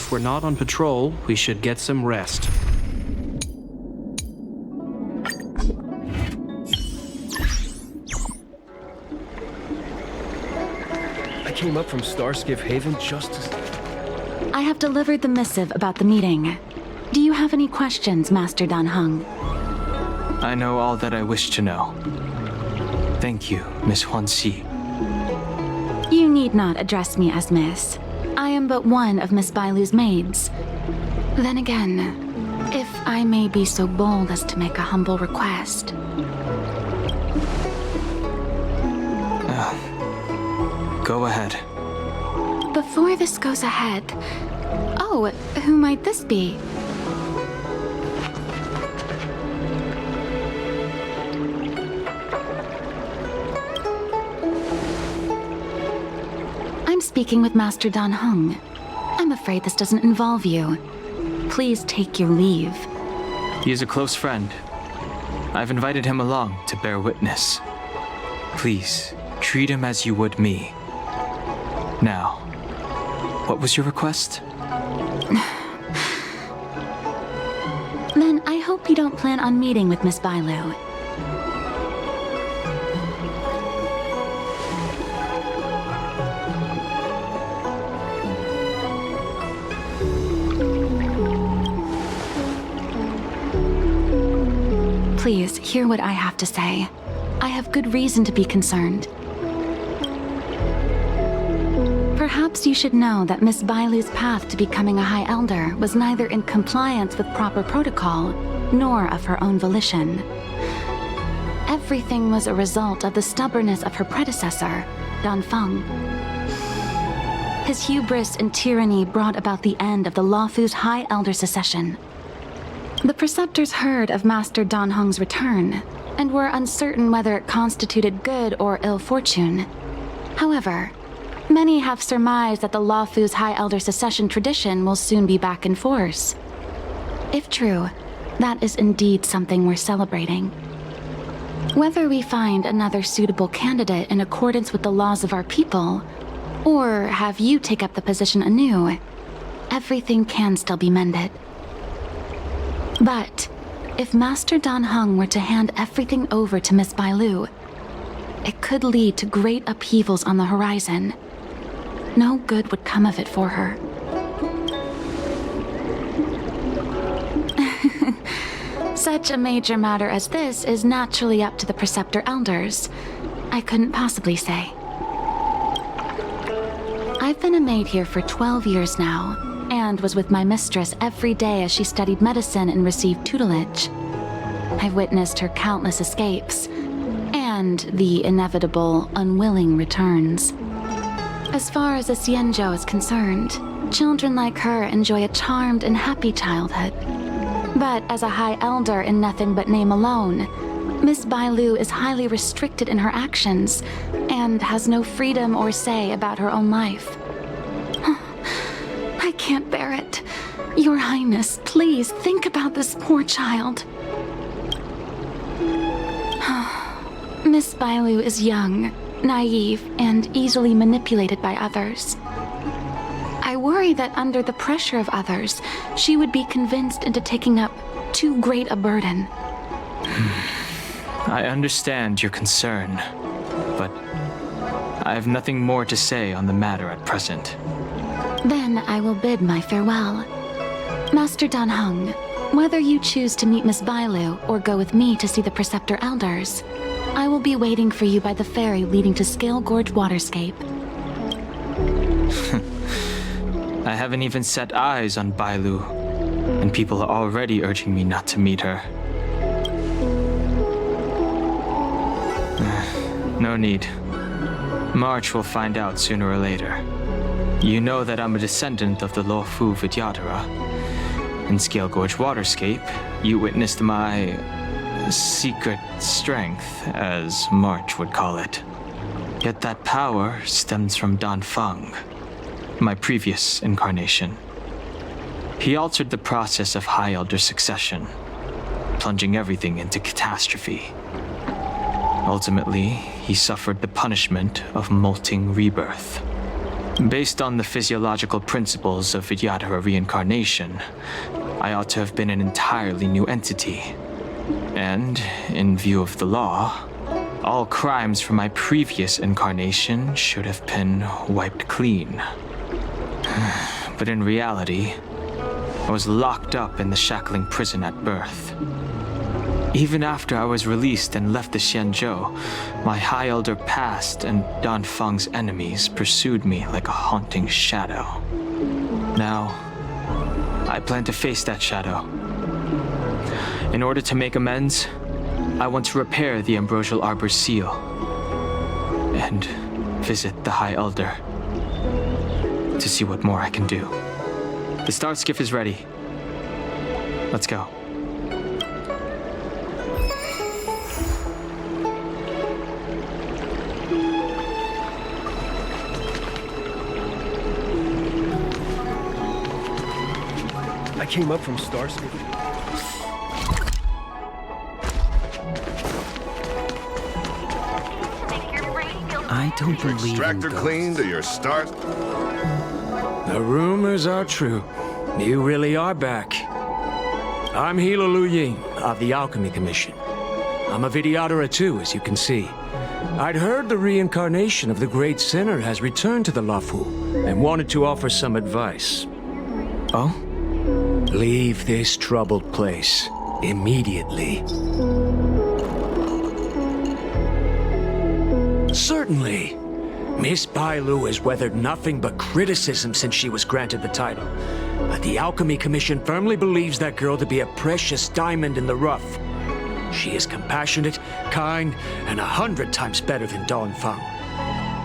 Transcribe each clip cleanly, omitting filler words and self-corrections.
If we're not on patrol, we should get some rest. I came up from Starskiff Haven just as... I have delivered the missive about the meeting. Do you have any questions, Master Dan Heng? I know all that I wish to know. Thank you, Miss Huanxi. You need not address me as Miss. I am but one of Miss Bailu's maids. Then again, if I may be so bold as to make a humble request. Go ahead. Before this goes ahead... Oh, who might this be? I'm speaking with Master Dan Heng. I'm afraid this doesn't involve you. Please take your leave. He is a close friend. I've invited him along to bear witness. Please, treat him as you would me. Now, what was your request? Then I hope you don't plan on meeting with Miss Bailu. Please, hear what I have to say. I have good reason to be concerned. Perhaps you should know that Miss Bailu's path to becoming a High Elder was neither in compliance with proper protocol, nor of her own volition. Everything was a result of the stubbornness of her predecessor, Dan Feng. His hubris and tyranny brought about the end of the Luofu's High Elder succession. The preceptors heard of Master Dan Heng's return, and were uncertain whether it constituted good or ill fortune. However, many have surmised that the Luofu's High Elder succession tradition will soon be back in force. If true, that is indeed something worth celebrating. Whether we find another suitable candidate in accordance with the laws of our people, or have you take up the position anew, everything can still be mended. But if Master Dan Heng were to hand everything over to Miss Bailu, it could lead to great upheavals on the horizon. No good would come of it for her. Such a major matter as this is naturally up to the Preceptor Elders. I couldn't possibly say. I've been a maid here for 12 years now, and was with my mistress every day as she studied medicine and received tutelage. I've witnessed her countless escapes, and the inevitable, unwilling returns. As far as a Xianzhou is concerned, children like her enjoy a charmed and happy childhood. But as a High Elder in nothing but name alone, Miss Bailu is highly restricted in her actions, and has no freedom or say about her own life. I can't bear it. Your Highness, please think about this poor child. Miss Bailu is young, naive, and easily manipulated by others. I worry that under the pressure of others, she would be convinced into taking up too great a burden. I understand your concern, but I have nothing more to say on the matter at present. Then I will bid my farewell. Master Dan Heng, whether you choose to meet Miss Bailu or go with me to see the Preceptor Elders, I will be waiting for you by the ferry leading to Scale Gorge Waterscape. I haven't even set eyes on Bailu, and people are already urging me not to meet her. No need. March will find out sooner or later. You know that I'm a descendant of the Luofu Vidyadhara. In Scale Gorge Waterscape, you witnessed my secret strength, as March would call it. Yet that power stems from Dan Feng, my previous incarnation. He altered the process of High Elder succession, plunging everything into catastrophe. Ultimately, he suffered the punishment of molting rebirth. Based on the physiological principles of Vidyadhara reincarnation, I ought to have been an entirely new entity. And, in view of the law, all crimes from my previous incarnation should have been wiped clean. But in reality, I was locked up in the shackling prison at birth. Even after I was released and left the Xianzhou, my High Elder past and Dan Feng's enemies pursued me like a haunting shadow. Now, I plan to face that shadow. In order to make amends, I want to repair the Ambrosial Arbor's seal and visit the High Elder to see what more I can do. The star skiff is ready. Let's go. I came up from Starscape. I don't believe in Extractor ghosts. clean to your start. The rumors are true. You really are back. I'm Hilo Lu Ying of the Alchemy Commission. I'm a Vidyadhara too, as you can see. I'd heard the reincarnation of the great sinner has returned to the Luofu and wanted to offer some advice. Oh? Leave this troubled place immediately. Certainly. Miss Bailu has weathered nothing but criticism since she was granted the title. But the Alchemy Commission firmly believes that girl to be a precious diamond in the rough. She is compassionate, kind, and 100 times better than Dan Feng.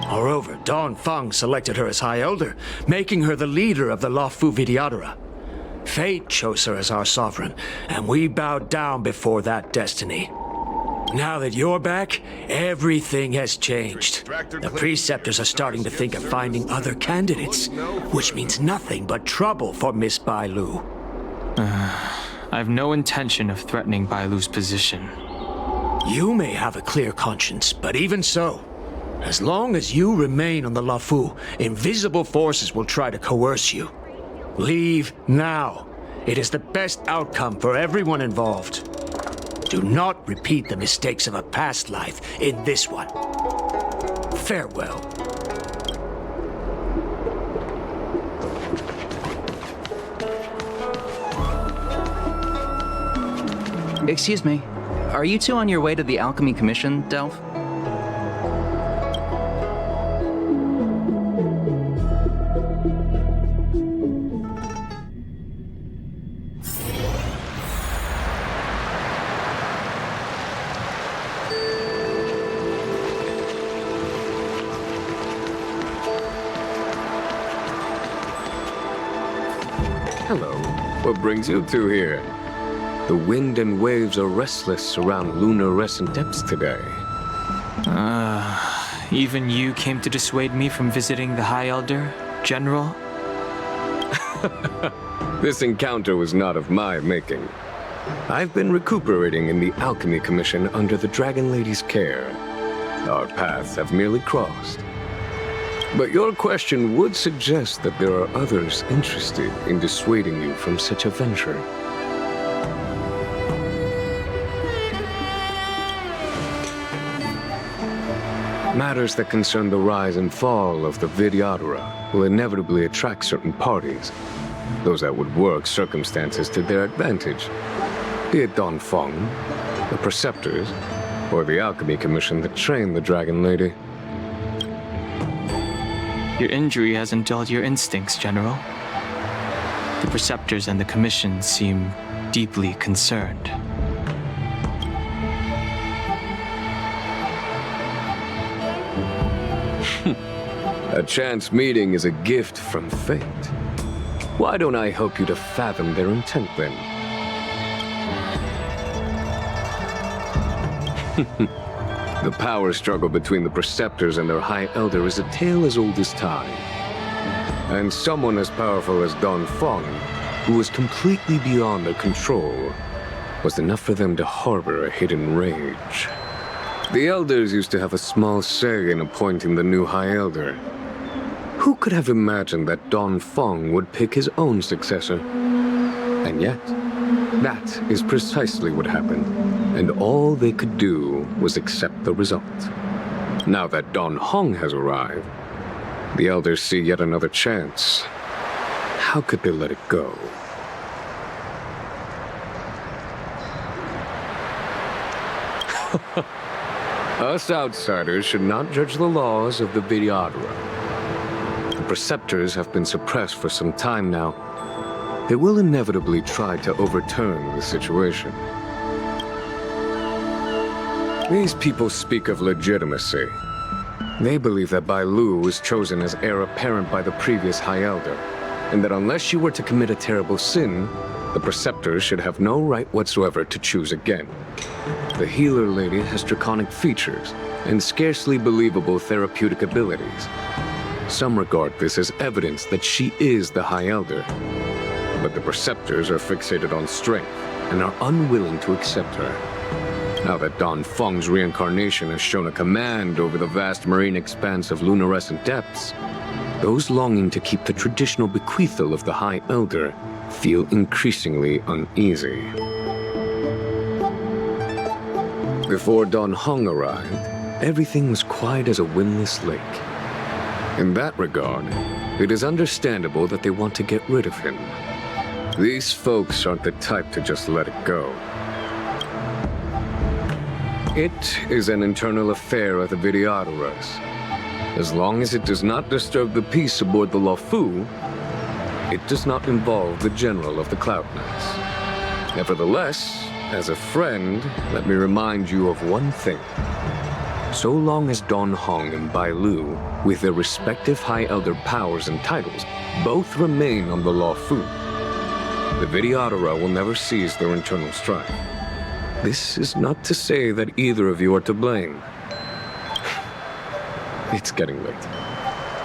Moreover, Dan Feng selected her as High Elder, making her the leader of the Luofu Vidyadhara. Fate chose her as our sovereign, and we bowed down before that destiny. Now that you're back, everything has changed. The preceptors are starting to think of finding other candidates, which means nothing but trouble for Miss Bailu. I have no intention of threatening Bailu's position. You may have a clear conscience, but even so, as long as you remain on the Luofu, invisible forces will try to coerce you. Leave now. It is the best outcome for everyone involved. Do not repeat the mistakes of a past life in this one. Farewell. Excuse me, are you two on your way to the Alchemy Commission, Delph? Hello. What brings you two here? The wind and waves are restless around lunar-rescent depths today. Even you came to dissuade me from visiting the High Elder, General? This encounter was not of my making. I've been recuperating in the Alchemy Commission under the Dragon Lady's care. Our paths have merely crossed. But your question would suggest that there are others interested in dissuading you from such a venture. Matters that concern the rise and fall of the Vidyadhara will inevitably attract certain parties, those that would work circumstances to their advantage, be it Dan Feng, the Preceptors, or the Alchemy Commission that trained the Dragon Lady. Your injury hasn't dulled your instincts, General. The Preceptors and the Commission seem deeply concerned. A chance meeting is a gift from fate. Why don't I help you to fathom their intent, then? The power struggle between the Preceptors and their High Elder is a tale as old as time. And someone as powerful as Dan Feng, who was completely beyond their control, was enough for them to harbor a hidden rage. The Elders used to have a small say in appointing the new High Elder, Who could have imagined that Don Feng would pick his own successor? And yet, that is precisely what happened, and all they could do was accept the result. Now that Don Hong has arrived, the elders see yet another chance. How could they let it go? Us outsiders should not judge the laws of the Vidyadhara. The preceptors have been suppressed for some time now. They will inevitably try to overturn the situation. These people speak of legitimacy. They believe that Bai Lu was chosen as heir apparent by the previous High Elder, and that unless she were to commit a terrible sin, the preceptors should have no right whatsoever to choose again. The healer lady has draconic features and scarcely believable therapeutic abilities. Some regard this as evidence that she is the High Elder, but the preceptors are fixated on strength and are unwilling to accept her. Now that Don Feng's reincarnation has shown a command over the vast marine expanse of luminescent depths, those longing to keep the traditional bequeathal of the High Elder feel increasingly uneasy. Before Don Hong arrived, everything was quiet as a windless lake. In that regard, it is understandable that they want to get rid of him. These folks aren't the type to just let it go. It is an internal affair of the Vidyadharas. As long as it does not disturb the peace aboard the Luofu, it does not involve the general of the Cloud Knights. Nevertheless, as a friend, let me remind you of one thing. So long as Don Hong and Bai Lu, with their respective High Elder powers and titles, both remain on the Luofu, the Vidyadhara will never cease their internal strife. This is not to say that either of you are to blame. It's getting late.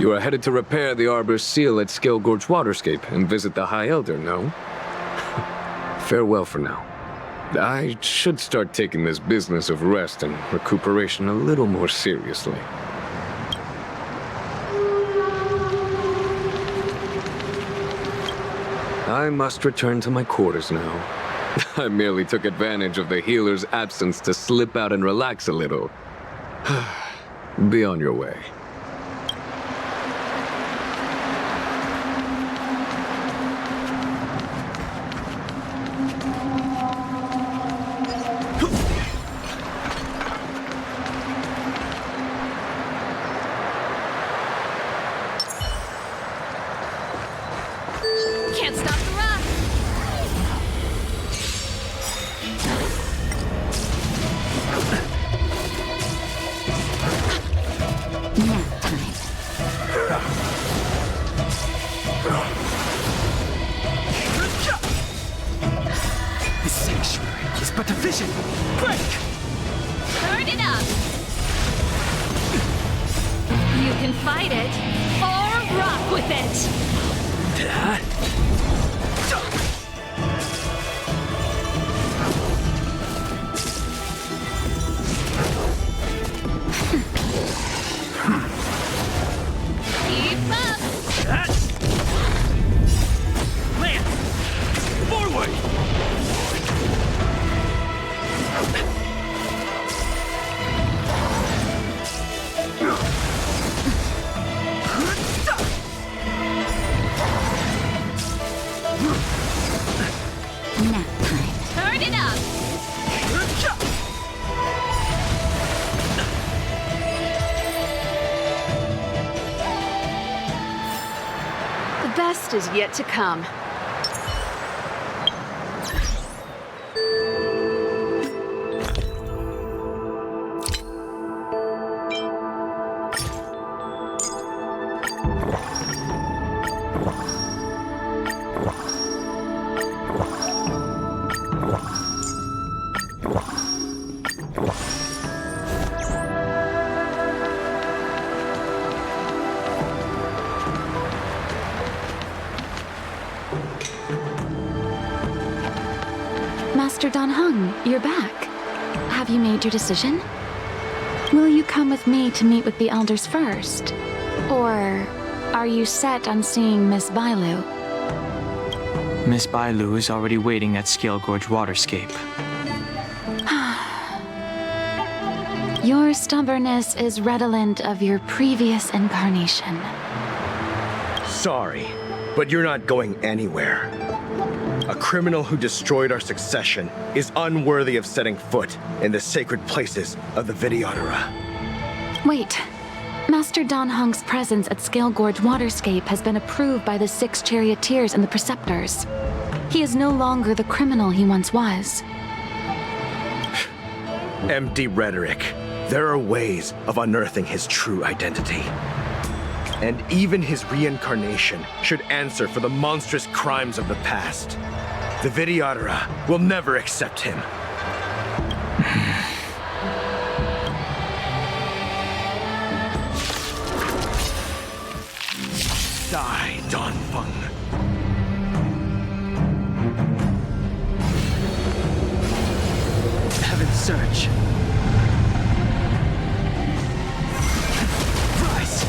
You are headed to repair the Arbor's seal at Scale Gorge Waterscape and visit the High Elder, no? Farewell for now. I should start taking this business of rest and recuperation a little more seriously. I must return to my quarters now. I merely took advantage of the healer's absence to slip out and relax a little. Be on your way. Can't stop the rush! Nap time. This sanctuary is but a vision. Break! Turn it up! You can fight it, or rock with it! Keep up! Land! Forward! Nap time. Turn it up! The best is yet to come. Master Dan Heng, you're back. Have you made your decision? Will you come with me to meet with the elders first? Or Are you set on seeing Miss Bailu? Miss Bailu is already waiting at Scale Gorge Waterscape. Your stubbornness is redolent of your previous incarnation. Sorry, but you're not going anywhere. A criminal who destroyed our succession is unworthy of setting foot in the sacred places of the Vidyadhara. Wait. Master Dan Heng's presence at Scale Gorge Waterscape has been approved by the 6 charioteers and the preceptors. He is no longer the criminal he once was. Empty rhetoric. There are ways of unearthing his true identity. And even his reincarnation should answer for the monstrous crimes of the past. The Vidyadhara will never accept him. Die, Dan Feng. Heaven's Surge. Rise!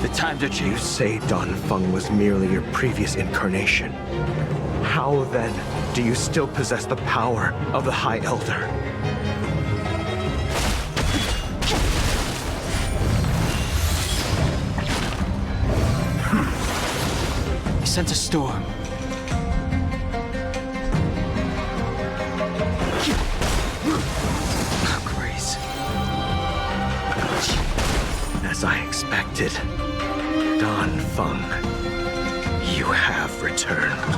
The times are You changed. say Dan Feng was merely your previous incarnation. How then do you still possess the power of the High Elder? I sense a storm. Grace. As I expected, Dan Feng, you have returned.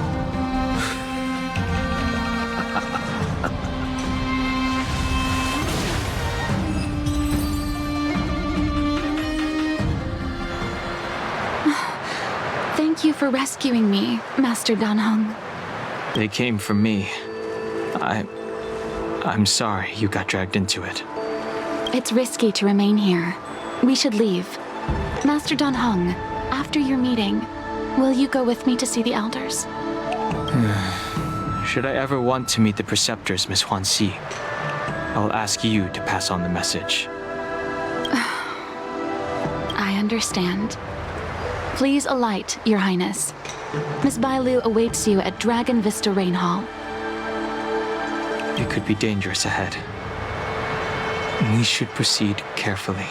Thank you for rescuing me, Master Dan Heng. They came for me. I'm sorry you got dragged into it. It's risky to remain here. We should leave. Master Dan Heng, after your meeting, will you go with me to see the elders? Should I ever want to meet the preceptors, Miss Huanxi, I'll ask you to pass on the message. I understand. Please alight, Your Highness. Miss Bailu awaits you at Dragon Vista Rain Hall. It could be dangerous ahead. We should proceed carefully.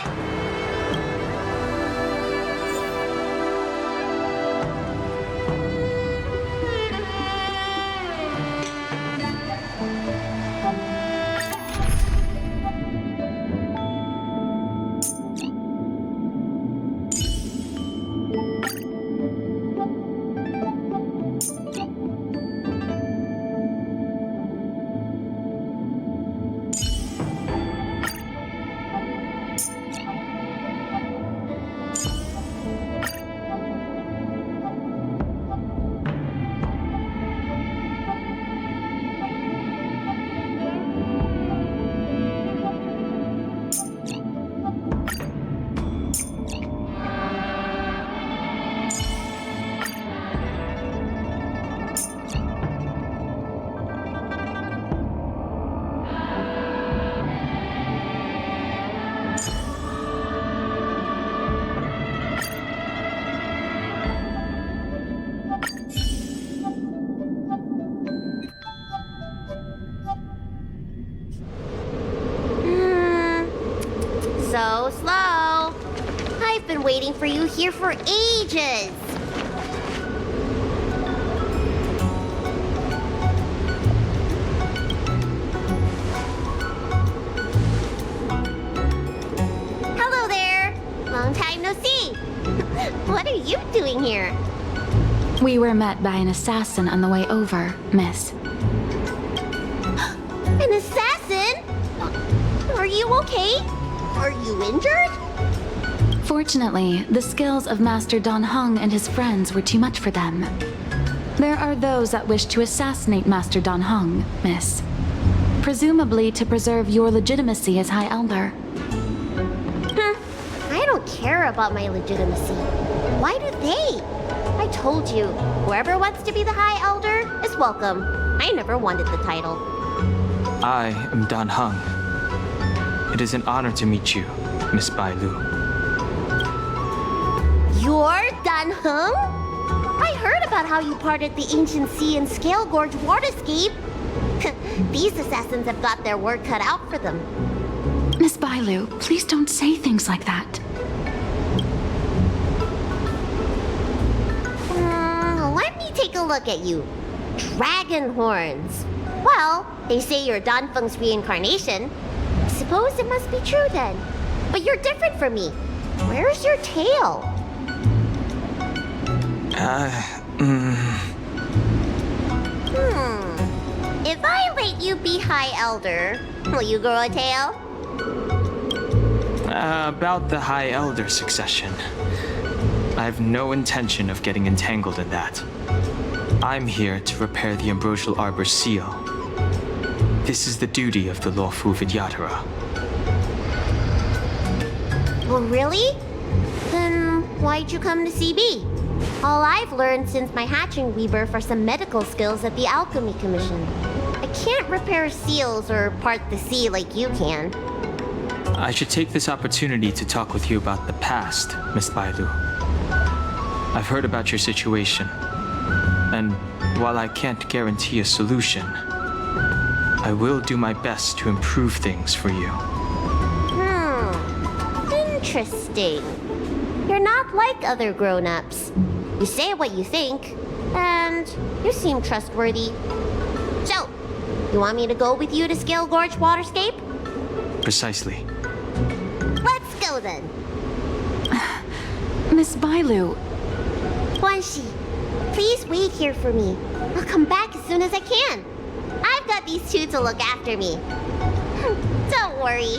So slow. I've been waiting for you here for ages. Hello there. Long time no see. What are you doing here? We were met by an assassin on the way over, Miss. An assassin? Are you okay? Are you injured? Fortunately, the skills of Master Dan Heng and his friends were too much for them. There are those that wish to assassinate Master Dan Heng, Miss. Presumably to preserve your legitimacy as High Elder. I don't care about my legitimacy. Why do they? I told you, whoever wants to be the High Elder is welcome. I never wanted the title. I am Dan Heng. It is an honor to meet you, Miss Bailu. You're Dan Heng? I heard about how you parted the ancient sea and Scale Gorge waterscape. These assassins have got their work cut out for them. Miss Bailu, please don't say things like that. Let me take a look at you. Dragon horns. Well, they say you're Dan Feng's reincarnation. Suppose it must be true then. But you're different from me. Where's your tail? If I let you be High Elder, will you grow a tail? About the High Elder succession. I have no intention of getting entangled in that. I'm here to repair the Ambrosial Arbor's seal. This is the duty of the Lawfu Vidyadhara. Well, really? Then why'd you come to CB? All I've learned since my hatching rebirth are some medical skills at the Alchemy Commission. I can't repair seals or part the sea like you can. I should take this opportunity to talk with you about the past, Miss Bailu. I've heard about your situation, and while I can't guarantee a solution, I will do my best to improve things for you. Interesting. You're not like other grown-ups. You say what you think, and you seem trustworthy. So, you want me to go with you to Scale Gorge Waterscape? Precisely. Let's go then. Miss Bailu, Guanxi, please wait here for me. I'll come back as soon as I can. I've got these two to look after me. Don't worry.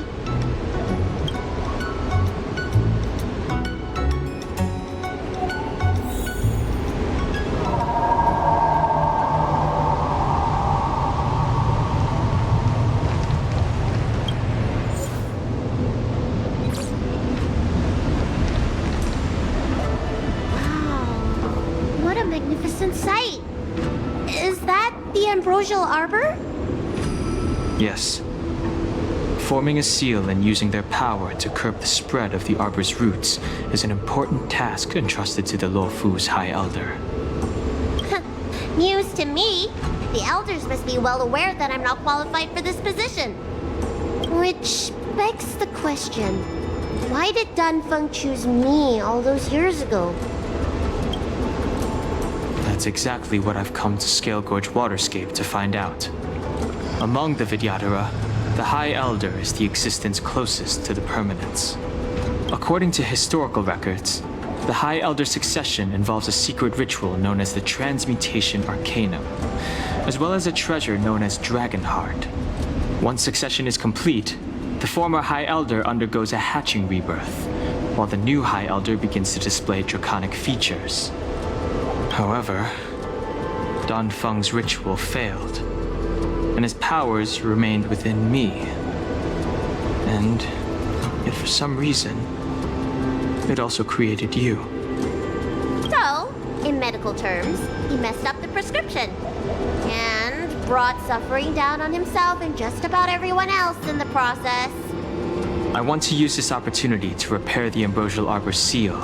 Magnificent sight. Is that the Ambrosial Arbor? Yes. Forming a seal and using their power to curb the spread of the Arbor's roots is an important task entrusted to the Lawfu's High Elder. News to me. The Elders must be well aware that I'm not qualified for this position. Which begs the question, why did Dan Feng choose me all those years ago? That's exactly what I've come to Scale Gorge Waterscape to find out. Among the Vidyadhara, the High Elder is the existence closest to the permanence. According to historical records, the High Elder succession involves a secret ritual known as the Transmutation Arcanum, as well as a treasure known as Dragon Heart. Once succession is complete, the former High Elder undergoes a hatching rebirth, while the new High Elder begins to display draconic features. However, Dan Feng's ritual failed, and his powers remained within me. And yet for some reason, it also created you. So, in medical terms, he messed up the prescription and brought suffering down on himself and just about everyone else in the process. I want to use this opportunity to repair the Ambrosial Arbor's seal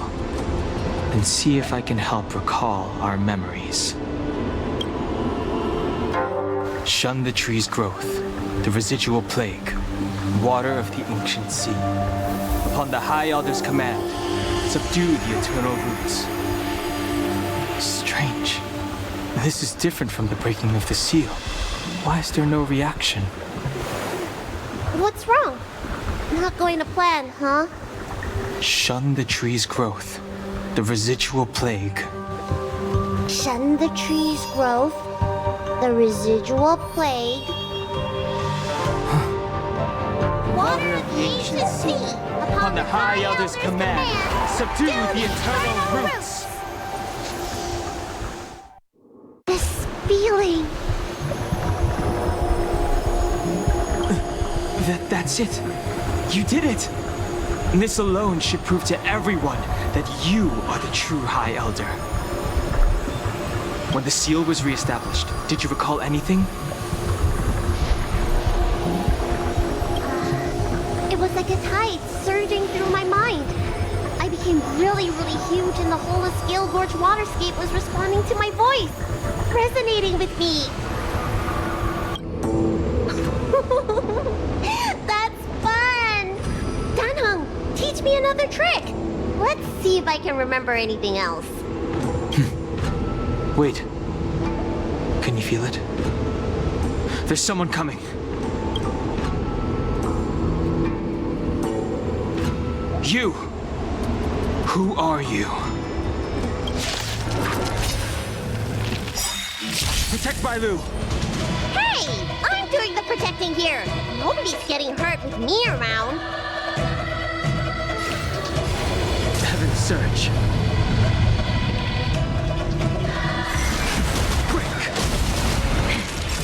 and see if I can help recall our memories. Shun the tree's growth, the residual plague, water of the ancient sea. Upon the High Elder's command, subdue the eternal roots. Strange. This is different from the breaking of the seal. Why is there no reaction? What's wrong? Not going to plan, huh? Shun the tree's growth, the residual plague. Shun the tree's growth, the residual plague. Water of the ancient sea, upon the High Elder's command, subdue the eternal roots. This feeling. That's it. You did it. And this alone should prove to everyone that you are the true High Elder. When the seal was reestablished, did you recall anything? It was like a tide surging through my mind. I became became really, really huge and the whole of Scale Gorge waterscape was responding to my voice, resonating with me. That's fun! Danheng, teach me another trick. Let's see if I can remember anything else. Wait. Can you feel it? There's someone coming. You! Who are you? Protect Bailu! Hey! I'm doing the protecting here! Nobody's getting hurt with me around. Heaven's Surge.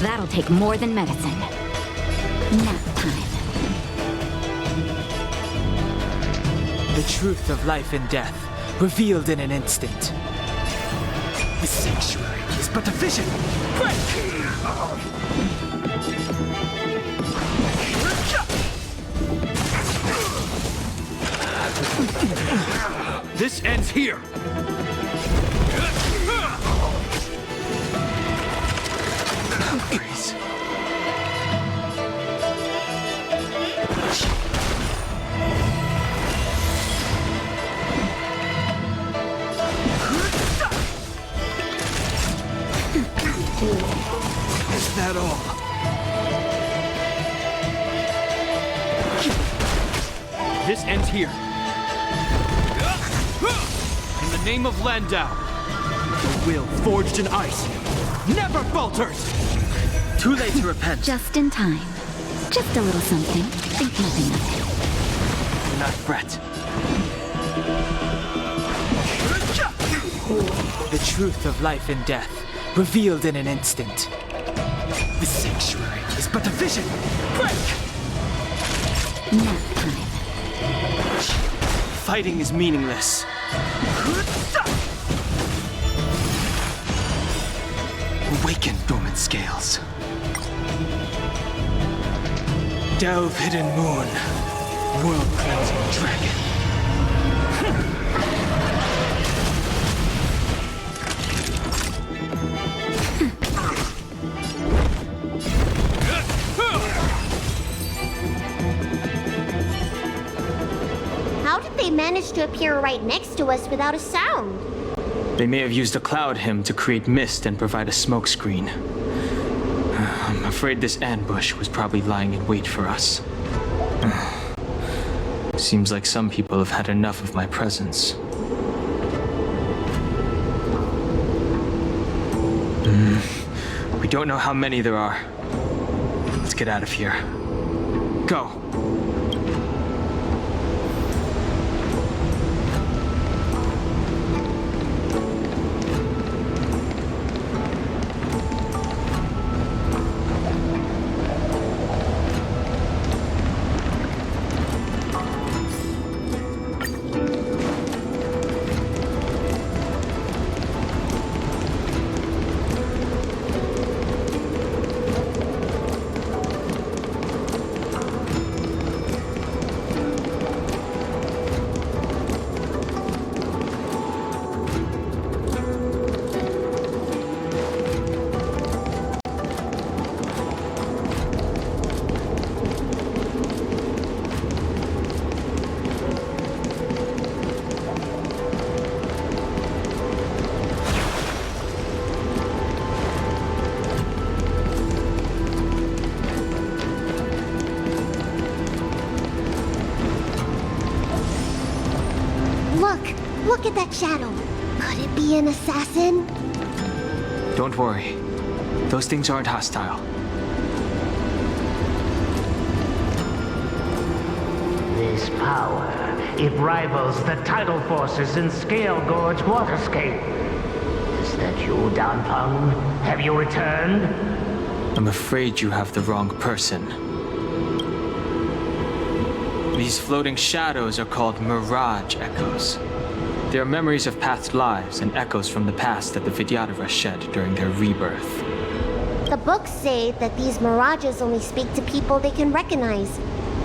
That'll take more than medicine. Nap time. The truth of life and death, revealed in an instant. The sanctuary is but a vision. Break! This ends here! Please. Is that all? This ends here. In the name of Landau, the will forged in ice never falters! Too late to repent. Just in time. Just a little something. Think nothing of it. Do not fret. The truth of life and death, revealed in an instant. The sanctuary is but a vision. Break! Nap time. Fighting is meaningless. Awaken, dormant scales. Delve, hidden moon. World-cleansing dragon. How did they manage to appear right next to us without a sound? They may have used a cloud hymn to create mist and provide a smokescreen. I'm afraid this ambush was probably lying in wait for us. Seems like some people have had enough of my presence. We don't know how many there are. Let's get out of here. Go. Look at that shadow. Could it be an assassin? Don't worry. Those things aren't hostile. This power, it rivals the tidal forces in Scale Gorge waterscape. Is that you, Danfeng? Have you returned? I'm afraid you have the wrong person. These floating shadows are called mirage echoes. They are memories of past lives and echoes from the past that the Vidyadhara shed during their rebirth. The books say that these mirages only speak to people they can recognize.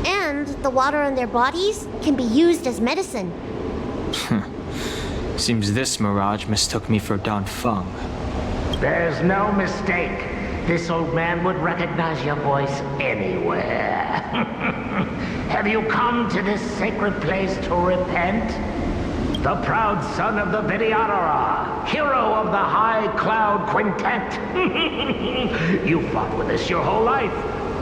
And the water on their bodies can be used as medicine. Seems this mirage mistook me for Dan Feng. There's no mistake. This old man would recognize your voice anywhere. Have you come to this sacred place to repent? The proud son of the Vidyadhara, hero of the High Cloud Quintet. You fought with us your whole life.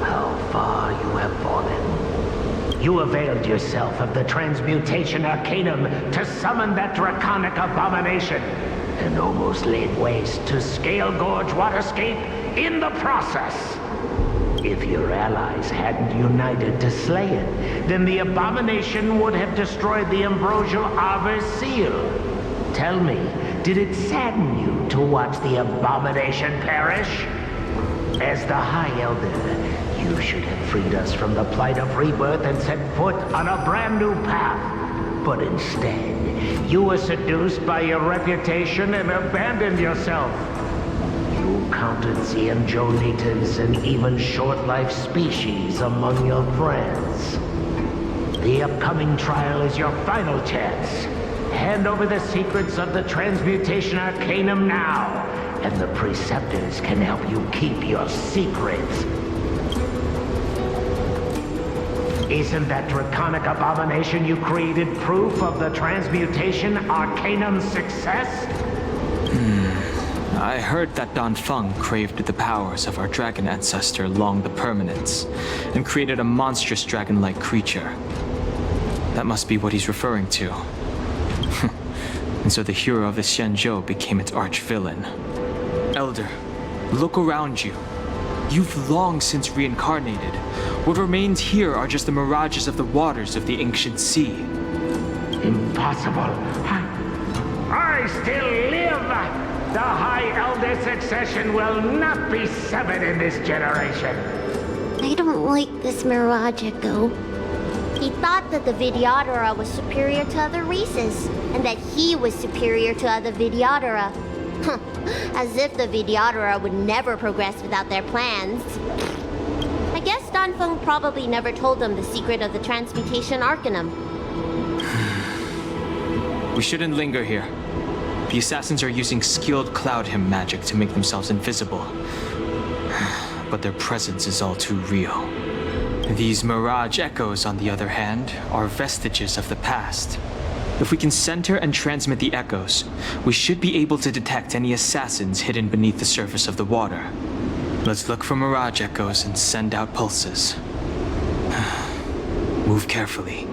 How far you have fallen. You availed yourself of the Transmutation Arcanum to summon that draconic abomination, and almost laid waste to Scale Gorge Waterscape in the process. If your allies hadn't united to slay it, then the abomination would have destroyed the Ambrosial Arbor seal. Tell me, did it sadden you to watch the abomination perish? As the High Elder, you should have freed us from the plight of rebirth and set foot on a brand new path. But instead, you were seduced by your reputation and abandoned yourself. You counted Xianzhou and even short-life species among your friends. The upcoming trial is your final chance. Hand over the secrets of the Transmutation Arcanum now, and the Preceptors can help you keep your secrets. Isn't that draconic abomination you created proof of the Transmutation Arcanum's success? I heard that Dan Feng craved the powers of our dragon ancestor Long the Permanence, and created a monstrous dragon-like creature. That must be what he's referring to. And so the hero of the Xianzhou became its arch-villain. Elder, look around you. You've long since reincarnated. What remains here are just the mirages of the waters of the ancient sea. Impossible. I still live! The High Elder succession will not be severed in this generation. I don't like this Mirage Echo. He thought that the Vidyadhara was superior to other races, and that he was superior to other Vidyadhara. As if the Vidyadhara would never progress without their plans. I guess Dan Feng probably never told them the secret of the Transmutation Arcanum. We shouldn't linger here. The assassins are using skilled cloud hymn magic to make themselves invisible. But their presence is all too real. These mirage echoes, on the other hand, are vestiges of the past. If we can center and transmit the echoes, we should be able to detect any assassins hidden beneath the surface of the water. Let's look for mirage echoes and send out pulses. Move carefully.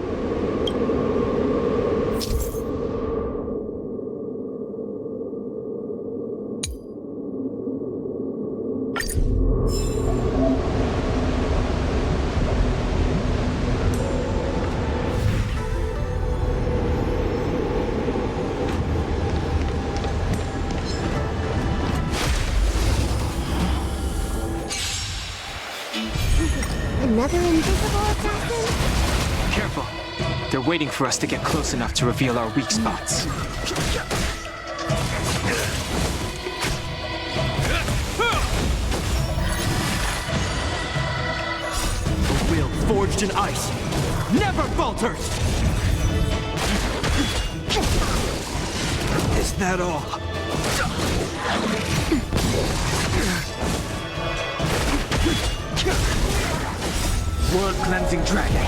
Another invisible assassin? Careful. They're waiting for us to get close enough to reveal our weak spots. A will forged in ice never falters! Is that all? World-cleansing dragon.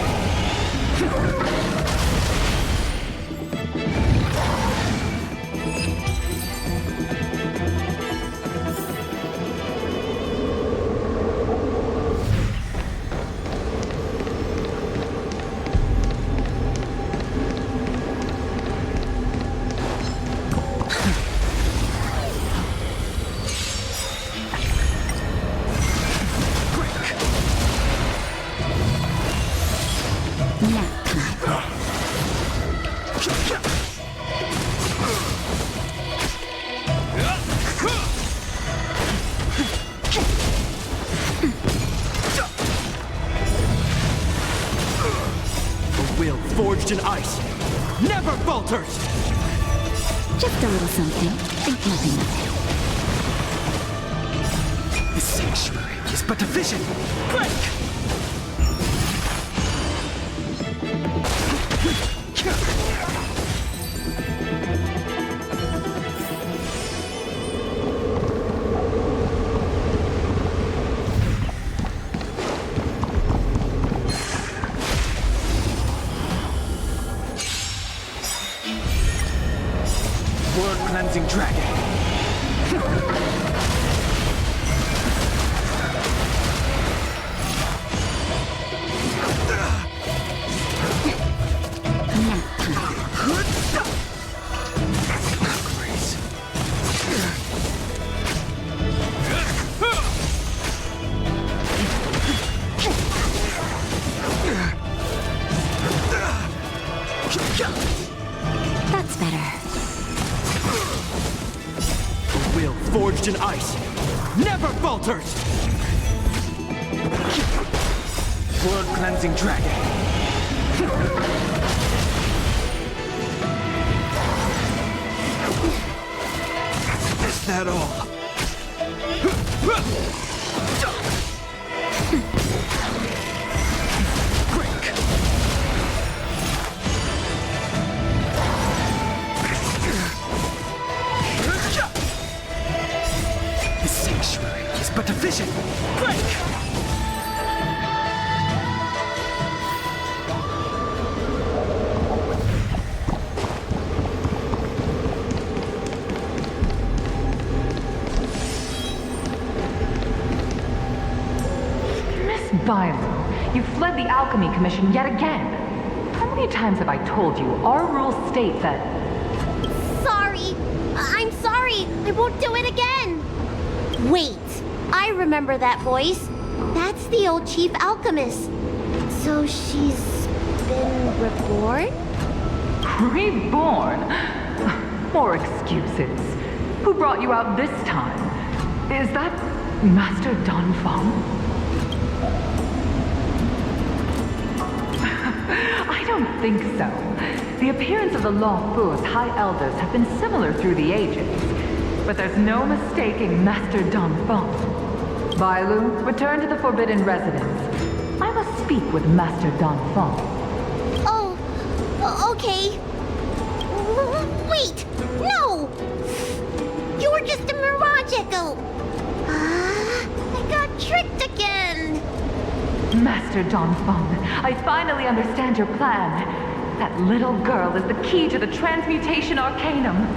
Forged in ice never falters! Just a little something. Think nothing of it. The sanctuary is but a vision! Break! cleansing dragon. That's better. A will forged in ice never falters! Blood cleansing dragon. Is that all? The sanctuary is but a vision. Break! Bailu, you fled the Alchemy Commission yet again. How many times have I told you our rules state that... Sorry. I'm sorry. I won't do it again. Wait. I remember that voice. That's the old chief alchemist. So she's been reborn? Reborn? More excuses. Who brought you out this time? Is that Master Danfeng? I don't think so. The appearance of the Lawfu's High Elders have been similar through the ages. But there's no mistaking Master Danfeng. Bailu, return to the Forbidden Residence. I must speak with Master Danfeng. Oh, okay. Wait! No! You were just a mirage echo. I got tricked again. Master Danfeng, I finally understand your plan. That little girl is the key to the Transmutation Arcanum.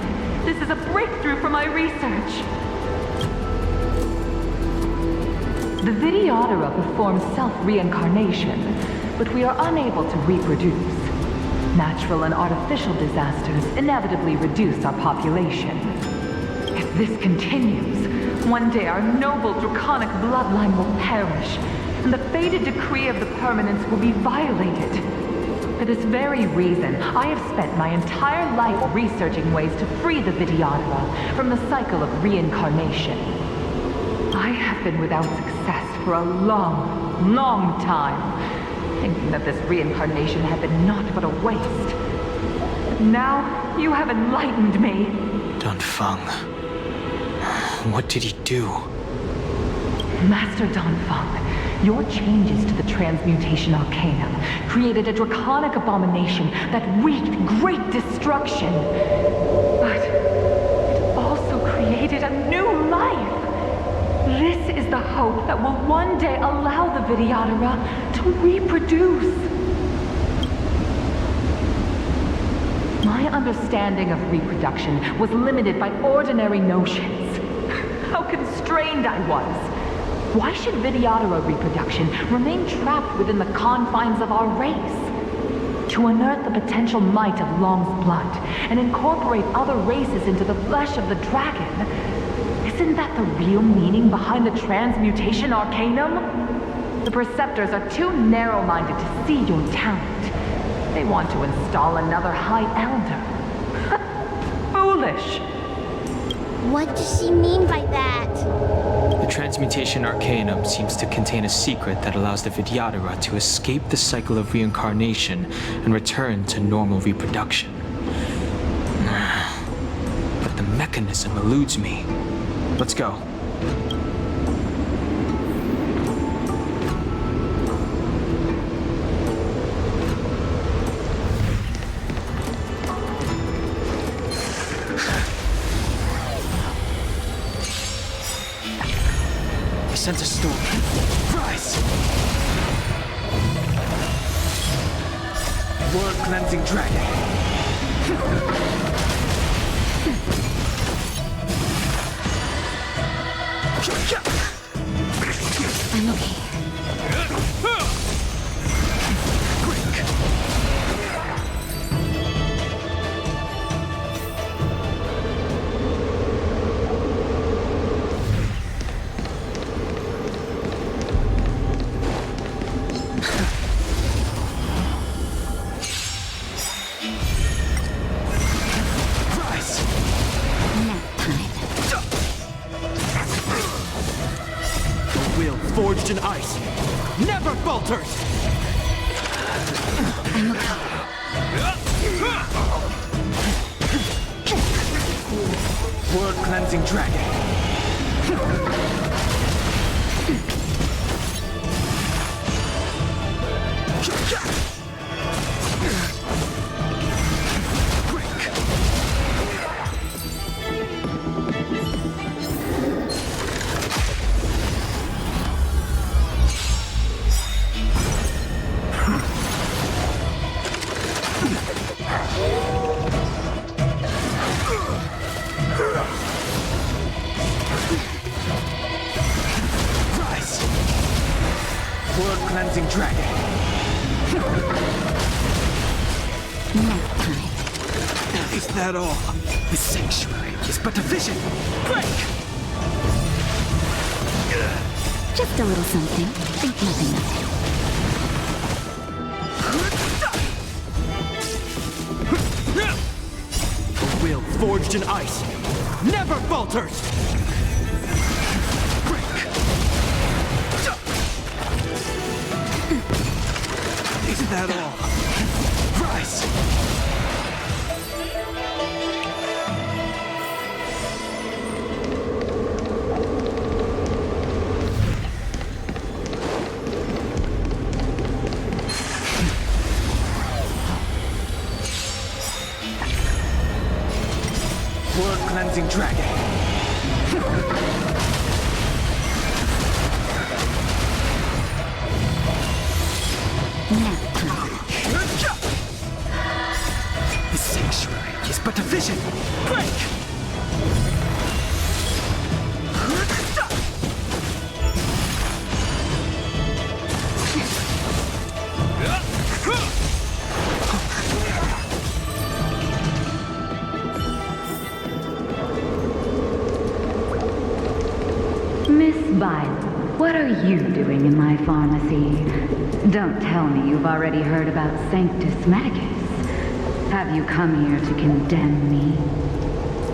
This is a breakthrough for my research. The Vidyadhara performs self-reincarnation, but we are unable to reproduce. Natural and artificial disasters inevitably reduce our population. If this continues, one day our noble draconic bloodline will perish, and the fated decree of the permanence will be violated. For this very reason, I have spent my entire life researching ways to free the Vidyadhara from the cycle of reincarnation. I have been without success for a long, long time, thinking that this reincarnation had been naught but a waste. But now, you have enlightened me. Danfeng. What did he do? Master Danfeng, your changes to the Transmutation Arcanum created a draconic abomination that wreaked great destruction. But it also created a new life. This is the hope that will one day allow the Vidyadhara to reproduce. My understanding of reproduction was limited by ordinary notions. How constrained I was. Why should Vidyadhara reproduction remain trapped within the confines of our race? To unearth the potential might of Long's blood and incorporate other races into the flesh of the dragon. Isn't that the real meaning behind the Transmutation Arcanum? The Preceptors are too narrow-minded to see your talent. They want to install another High Elder. Foolish! What does she mean by that? The Transmutation Arcanum seems to contain a secret that allows the Vidyadhara to escape the cycle of reincarnation and return to normal reproduction. But the mechanism eludes me. Let's go. Sense a storm. Rise! World cleansing dragon. I'm okay. Forged in ice, never falters! I'm okay. World-cleansing dragon. World-cleansing dragon. Is that all? The sanctuary is but a vision. Break! Just a little something. Think nothing of it. A will forged in ice never falters! Is that all? Rise! World-cleansing dragon. The sanctuary is but a vision. Break! Miss Bile, what are you doing in my pharmacy? Don't tell me you've already heard about Sanctus Medicus. Have you come here to condemn me?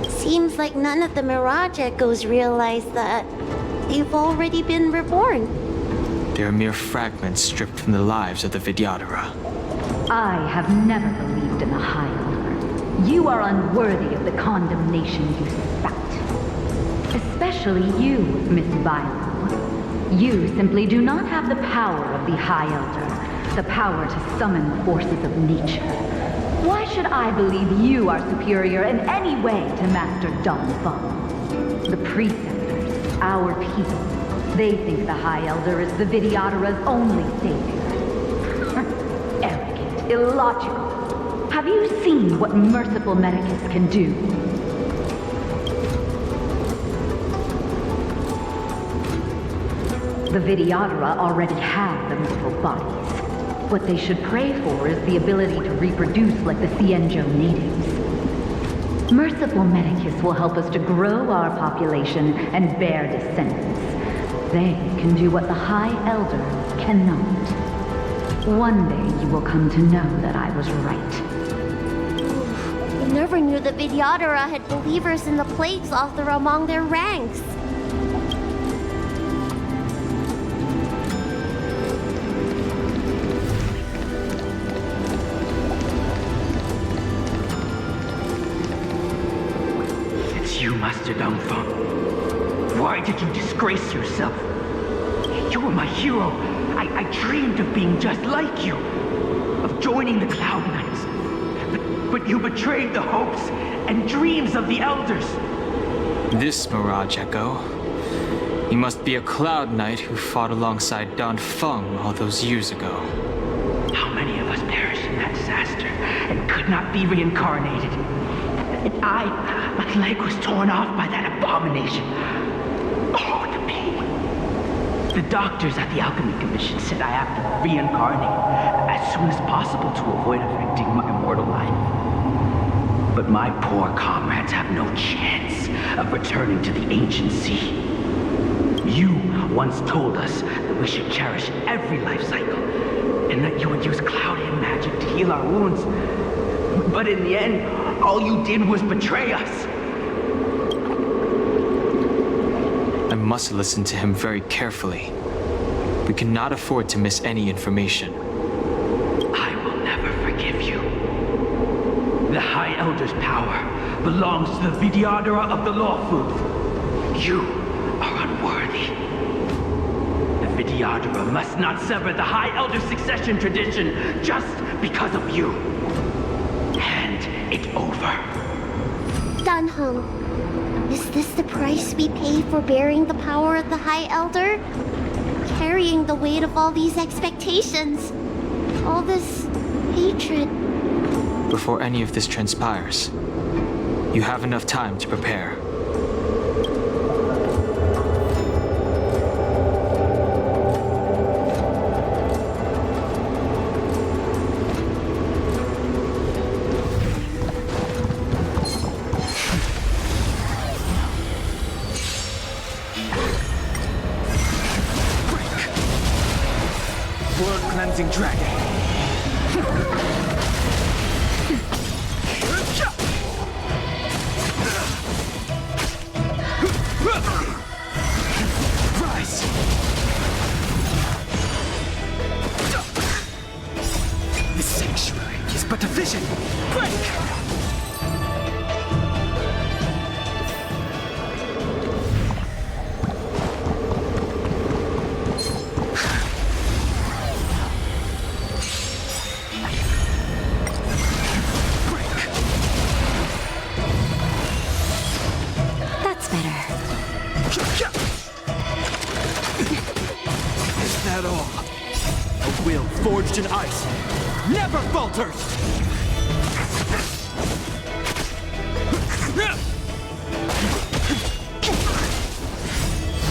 Seems like none of the Mirage Echoes realize that they've already been reborn. They're mere fragments stripped from the lives of the Vidyadhara. I have never believed in the High Elder. You are unworthy of the condemnation you spout. Especially you, Miss Bile. You simply do not have the power of the High Elder, the power to summon the forces of nature. Why should I believe you are superior in any way to Master Don Feng? The Preceptors, our people, they think the High Elder is the Vidyadhara's only savior. Arrogant, illogical. Have you seen what merciful Medicus can do? The Vidyadhara already have the mortal bodies. What they should pray for is the ability to reproduce like the Xianzhou natives. Merciful Medicus will help us to grow our population and bear descendants. They can do what the High Elder cannot. One day you will come to know that I was right. I never knew the Vidyadhara had believers in the Plagues Author among their ranks. Master Don Feng. Why did you disgrace yourself? You were my hero. I dreamed of being just like you, of joining the Cloud Knights. But you betrayed the hopes and dreams of the Elders. This Mirage Echo. He must be a Cloud Knight who fought alongside Don Feng all those years ago. How many of us perished in that disaster and could not be reincarnated? And my leg was torn off by that abomination. Oh, The doctors at the Alchemy Commission said I have to reincarnate as soon as possible to avoid affecting my immortal life. But my poor comrades have no chance of returning to the ancient sea. You once told us that we should cherish every life cycle, and that you would use cloud and magic to heal our wounds. But in the end, all you did was betray us. I must listen to him very carefully. We cannot afford to miss any information. I will never forgive you. The High Elder's power belongs to the Vidyadhara of the Lawfu. You are unworthy. The Vidyadhara must not sever the High Elder's succession tradition just because of you. Hand it over. Dunhong, is this the price we pay for bearing the power of the High Elder? Carrying the weight of all these expectations. All this hatred. Before any of this transpires, you have enough time to prepare. World-cleansing dragon. Rise. The sanctuary is but a vision. Break! Forged in ice, never falters!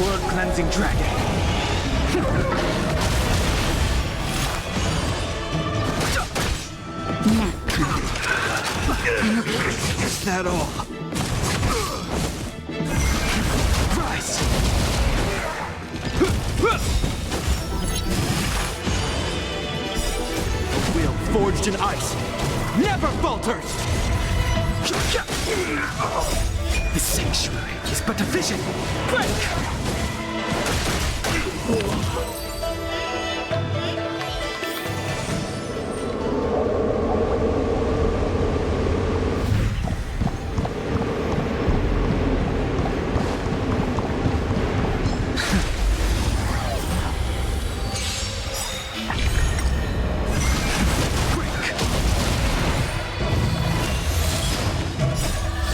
World-cleansing dragon. Is that all? Rise! Forged in ice, never falters! The sanctuary is but a vision. Break!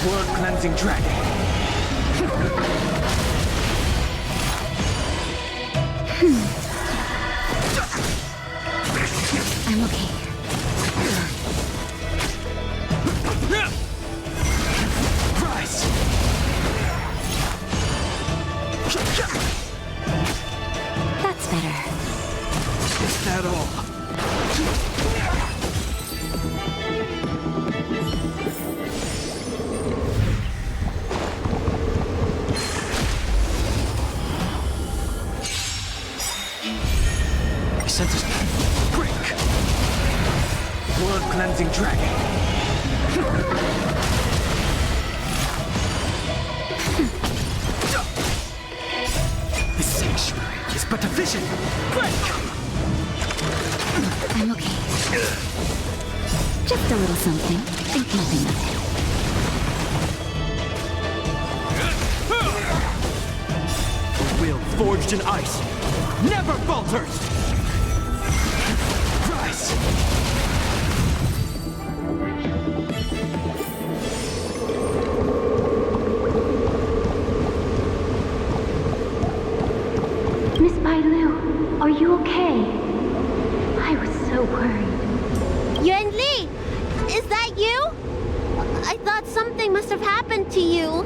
World-cleansing dragon. I'm okay. Rise. That's better. Is that all? Break! World-cleansing dragon. The sanctuary is but a vision. Break! I'm okay. Just a little something. Think nothing of it. A will forged in ice, never falters! Rise! Miss Bailu, are you okay? I was so worried. Yuan Li! Is that you? I thought something must have happened to you.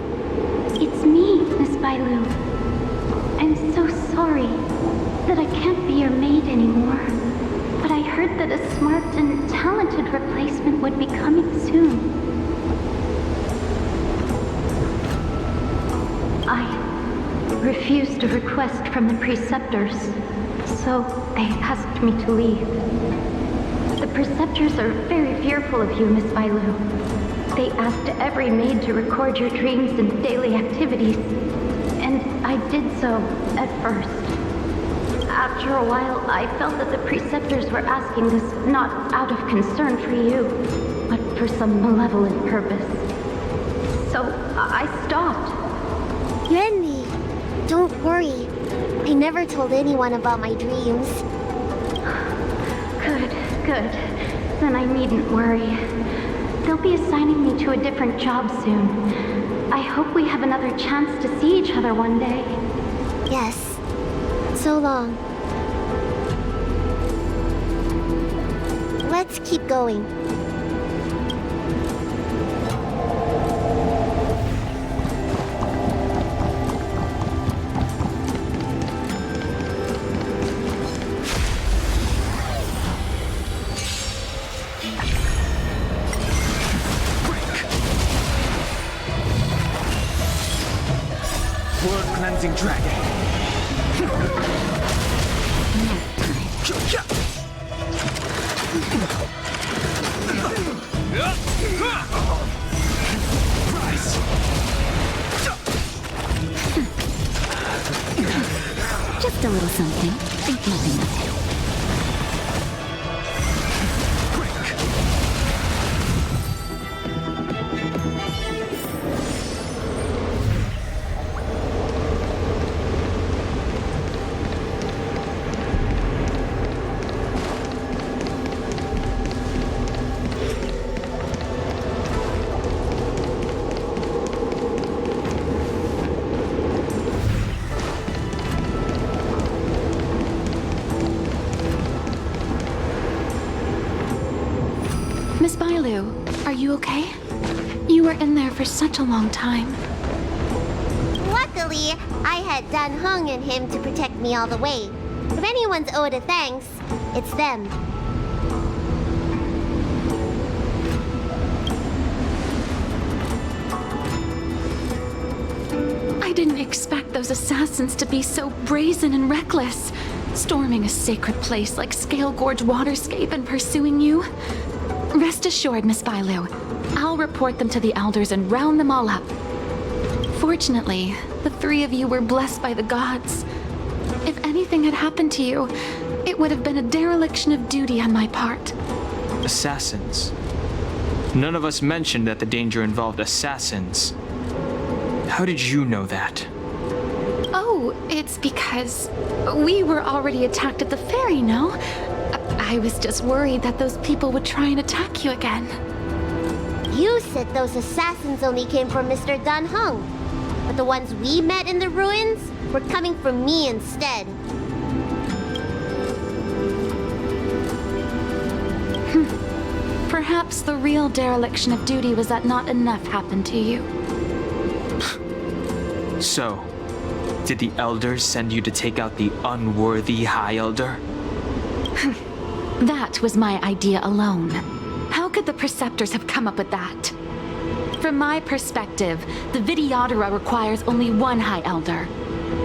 It's me, Miss Bailu. I'm so sorry that I can't be your maid anymore. But I heard that a smart and talented replacement would be coming soon. I refused a request from the preceptors, so they asked me to leave. The preceptors are very fearful of you, Miss Bailu. They asked every maid to record your dreams and daily activities, and I did so at first. After a while, I felt that the preceptors were asking this not out of concern for you, but for some malevolent purpose. So I stopped. Yuanli, don't worry. I never told anyone about my dreams. Good. Then I needn't worry. They'll be assigning me to a different job soon. I hope we have another chance to see each other one day. Yes. So long. Let's keep going. World-cleansing dragon. Rise. Just a little something. Think nothing of it. Miss Bailu, are you okay? You were in there for such a long time. Luckily, I had Dan Heng and him to protect me all the way. If anyone's owed a thanks, it's them. I didn't expect those assassins to be so brazen and reckless, storming a sacred place like Scale Gorge Waterscape and pursuing you. Rest assured, Miss Bailu, I'll report them to the elders and round them all up. Fortunately, the three of you were blessed by the gods. If anything had happened to you, it would have been a dereliction of duty on my part. Assassins? None of us mentioned that the danger involved assassins. How did you know that? Oh, it's because we were already attacked at the ferry, no? I was just worried that those people would try and attack you again. You said those assassins only came from Mr. Dan Heng, but the ones we met in the ruins were coming from me instead. Perhaps the real dereliction of duty was that not enough happened to you. So, did the elders send you to take out the unworthy High Elder? That was my idea alone. How could the Preceptors have come up with that? From my perspective, the Videodora requires only one High Elder.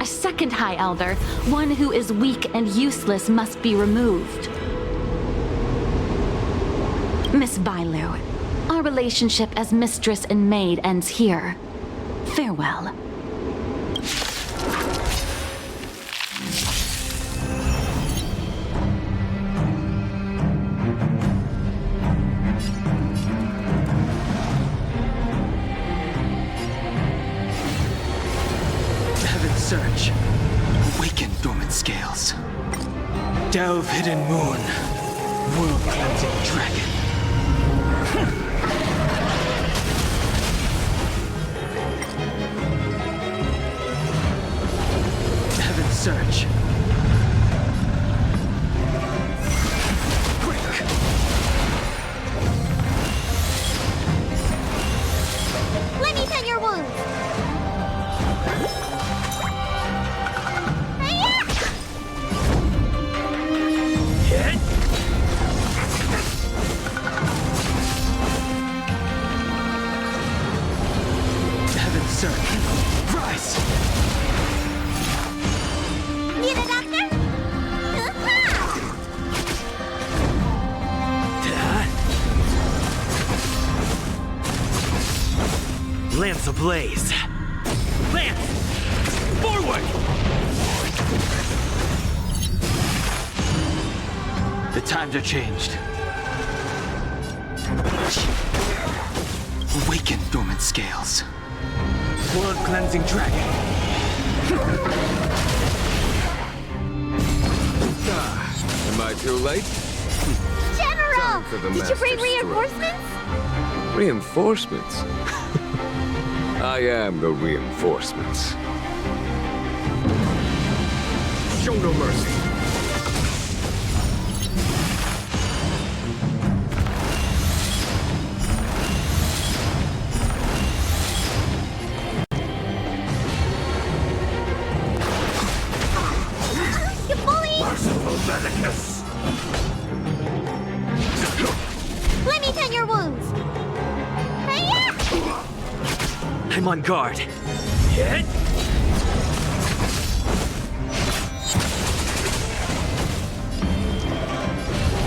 A second High Elder, one who is weak and useless, must be removed. Miss Bailu, our relationship as mistress and maid ends here. Farewell. Search. Awaken dormant scales. Delve hidden moon. World cleansing dragon. Heaven search. Quick. Let me tend your wounds. Lance ablaze! Lance! Forward! The times are changed. Awaken, dormant scales. World-cleansing dragon. Am I too late? General! For the Did you bring master stroke. reinforcements? Reinforcements? I am the reinforcements. Show no mercy. You bully! Merciful Medicus! Let me tend your wounds. Hiya! I'm on guard. Hit!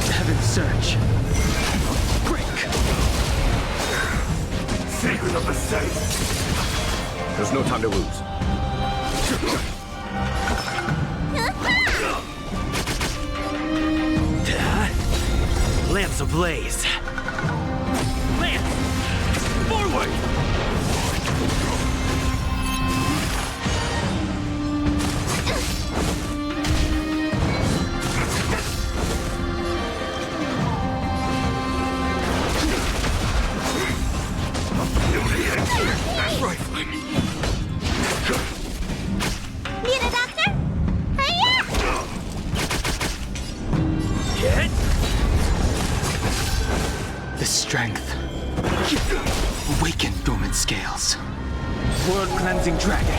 Heaven's Surge. Break! Secret of the Saints! There's no time to lose. Lance ablaze! Lance! Forward! Need a doctor? Hiya! Hit! The strength. Awaken, dormant scales. World-cleansing dragon.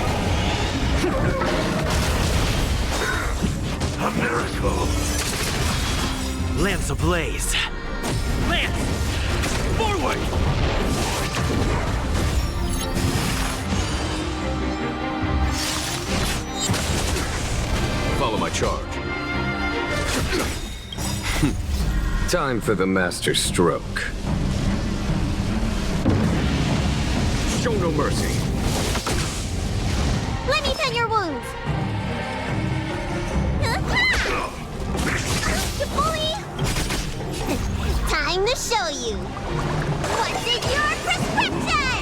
A miracle! Lance ablaze. Lance! Forward! Follow my charge. Time for the master stroke. Show no mercy. Let me tend your wounds. You bully! Time to show you. What's in your prescription?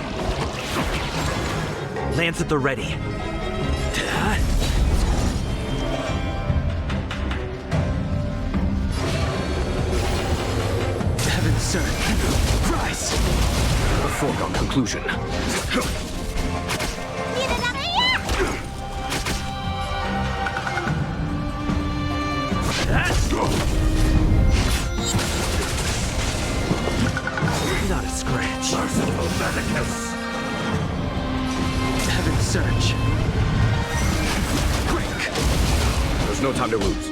Lance at the ready. Heaven's Surge. Rise! A foregone conclusion. Need a doctor? Not a scratch. Merciful Medicus! Heaven's Surge. Break! There's no time to lose.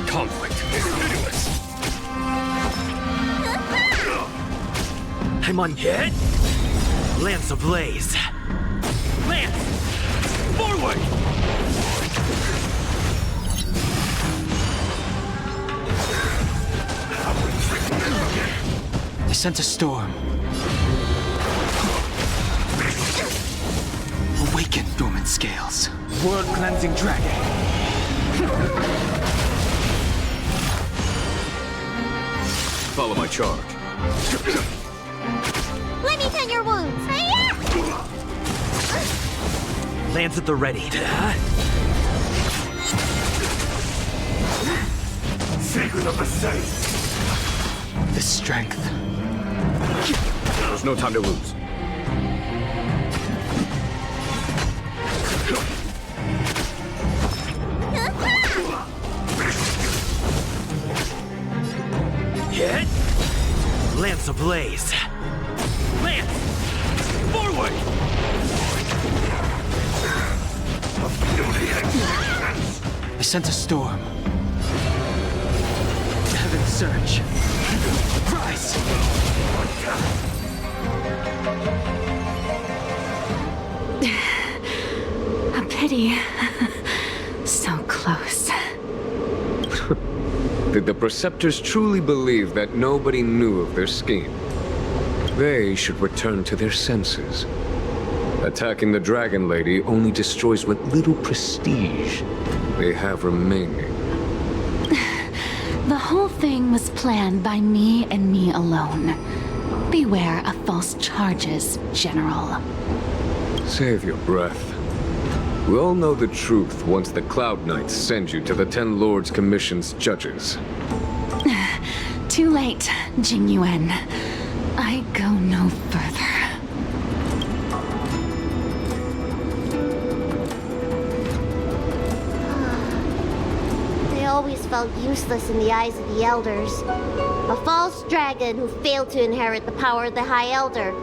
Conflict is hideous. I'm on hit. Lance ablaze. Lance! Forward! I sense a storm. Awaken, dormant scales. World-cleansing dragon. Follow my charge. Let me tend your wounds. Hiya! Lance at the ready. Secret of the Saints! The strength. There's no time to lose. Hit! Lance ablaze. Lance! Forward! I sense a storm. Heaven's Surge. Rise! A pity. So close. Did the Preceptors truly believe that nobody knew of their scheme? They should return to their senses. Attacking the Dragon Lady only destroys what little prestige they have remaining. The whole thing was planned by me and me alone. Beware of false charges, General. Save your breath. We all know the truth once the Cloud Knights send you to the Ten Lords Commission's judges. Too late, Jing Yuan. I go no further. They always felt useless in the eyes of the Elders. A false dragon who failed to inherit the power of the High Elder.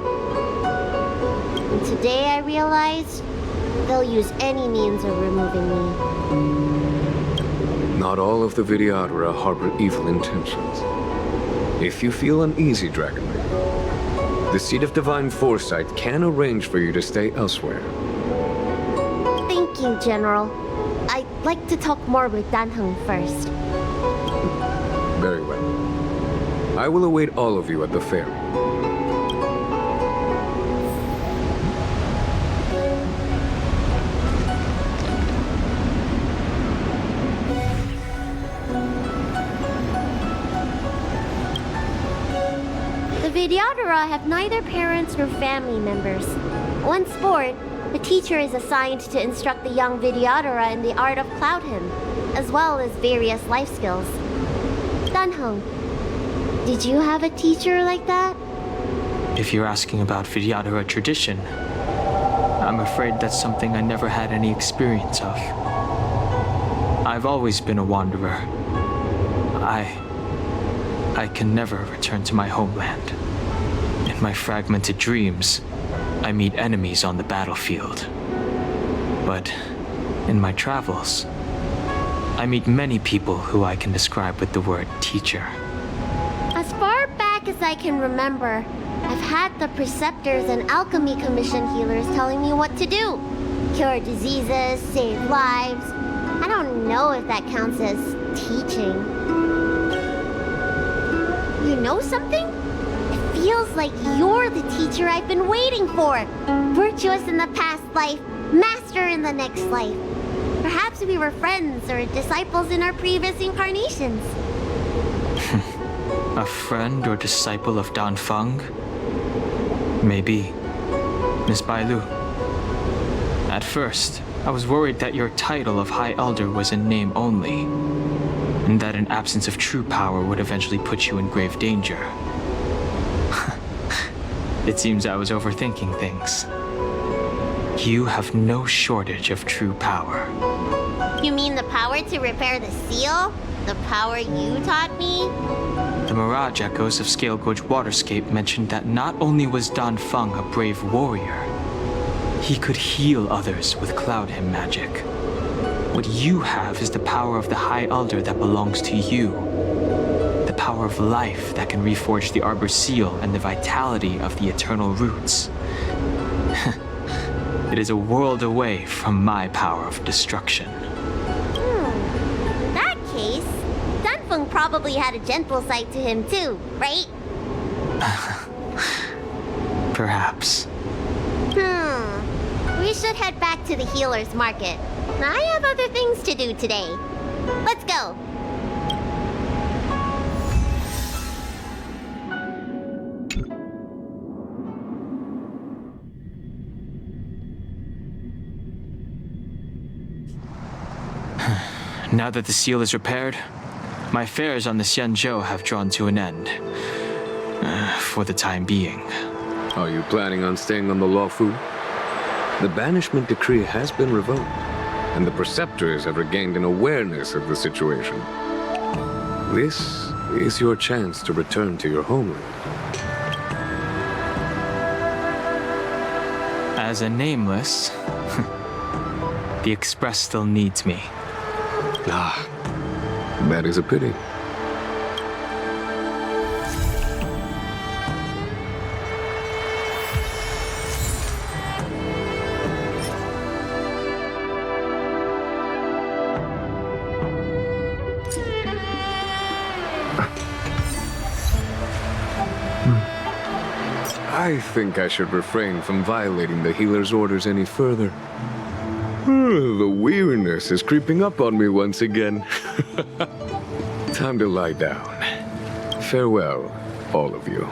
And today I realized they'll use any means of removing me. Not all of the Vidyadhara harbor evil intentions. If you feel uneasy, Dragon Lady, the Seat of Divine Foresight can arrange for you to stay elsewhere. Thank you, General. I'd like to talk more with Danheng first. Very well. I will await all of you at the ferry. The Vidyadhara have neither parents nor family members. Once born, the teacher is assigned to instruct the young Vidyadhara in the art of Cloud Hymn, as well as various life skills. Danheng, did you have a teacher like that? If you're asking about Vidyadhara tradition, I'm afraid that's something I never had any experience of. I've always been a wanderer. I can never return to my homeland. In my fragmented dreams, I meet enemies on the battlefield. But in my travels, I meet many people who I can describe with the word teacher. As far back as I can remember, I've had the Preceptors and Alchemy Commission healers telling me what to do. Cure diseases, save lives. I don't know if that counts as teaching. You know something? It feels like you're the teacher I've been waiting for. Virtuous in the past life, master in the next life. Perhaps we were friends or disciples in our previous incarnations. A friend or disciple of Dan Feng? Maybe. Miss Bailu. At first, I was worried that your title of High Elder was in name only, and that an absence of true power would eventually put you in grave danger. It seems I was overthinking things. You have no shortage of true power. You mean the power to repair the seal? The power you taught me? The Mirage Echoes of Scale Gorge Waterscape mentioned that not only was Dan Feng a brave warrior, he could heal others with Cloud Hymn magic. What you have is the power of the High Elder that belongs to you. The power of life that can reforge the Arbor Seal and the vitality of the Eternal Roots. It is a world away from my power of destruction. In that case, Danfeng probably had a gentle side to him too, right? Perhaps. We should head back to the healer's market. I have other things to do today. Let's go. Now that the seal is repaired, my affairs on the Xianzhou have drawn to an end. For the time being. Are you planning on staying on the Luofu? The banishment decree has been revoked, and the Preceptors have regained an awareness of the situation. This is your chance to return to your homeland. As a nameless, the Express still needs me. Ah, that is a pity. I think I should refrain from violating the healer's orders any further. The weariness is creeping up on me once again. Time to lie down. Farewell, all of you.